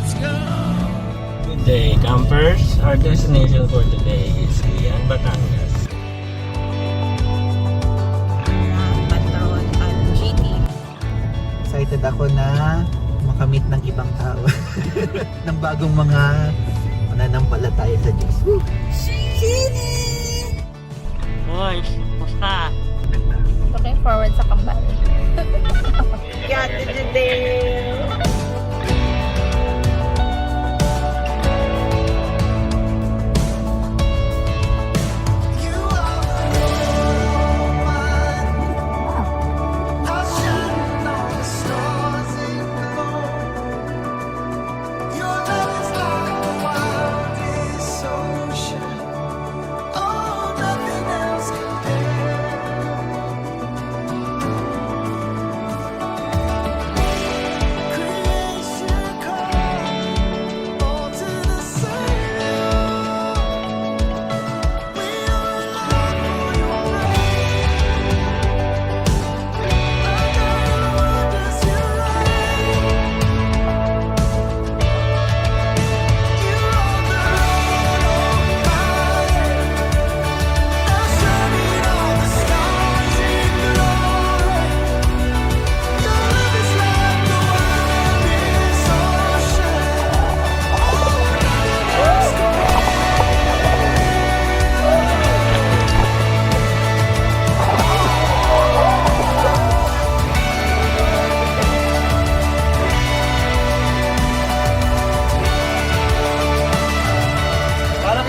Good day, campers. Our destination for today is Lian, Batangas. Patron at GT. Excited ako na makamit ng ibang tao. ng bagong mga mananampalataya sa Diyos. Woo! Boys, pusta? Looking forward sa kambal. Got it today.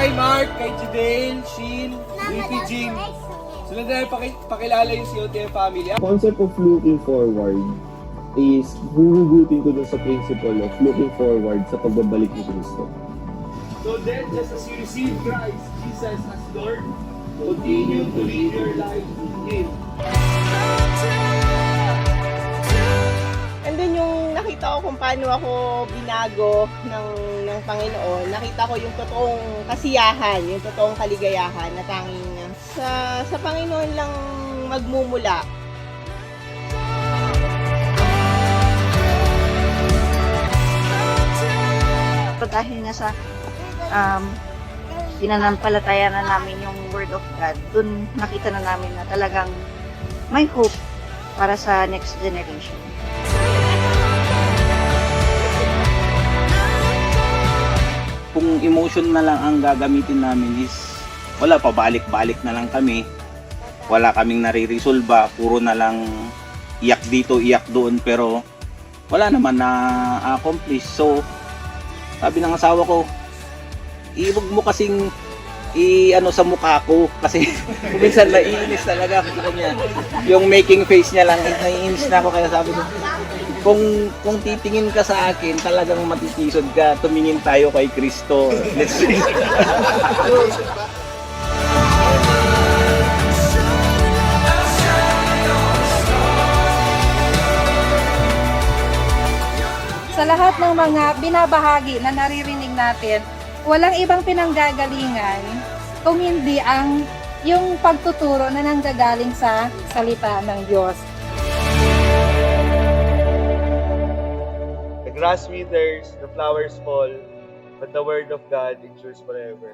Kay Mark, kay Jidale, Sheil, Ricky Jing. Sila na pakilala yung COTM family. Concept of looking forward is huhugutin ko dun sa principle of looking forward sa pagbabalik ni Kristo. So then, just as you receive Christ, Jesus as Lord, continue to live your life in Him. And then yung nakita ko kung paano ako binago ng Panginoon, nakita ko yung totoong kasiyahan, yung totoong kaligayahan na tanging sa Panginoon lang magmumula. Dahil nga sa pinanampalataya na namin yung Word of God, dun nakita na namin na talagang may hope para sa next generation. Kung emotion na lang ang gagamitin namin is wala, pabalik-balik na lang kami. Wala kaming nare-resolve, puro na lang iyak dito, iyak doon, pero wala naman na accomplish. So, sabi ng asawa ko, iwag mo kasing sa mukha ko kasi minsan naiinis talaga ako sa kanya. Yung making face niya lang, naiinis na ako, kaya sabi ko, kung titingin ka sa akin, talagang matitisod ka. Tumingin tayo kay Kristo. Let's see. Sa lahat ng mga binabahagi na naririnig natin, walang ibang pinanggagalingan kung hindi yung pagtuturo na nanggagaling sa salita ng Diyos. The grass withers, the flowers fall, but the word of God endures forever.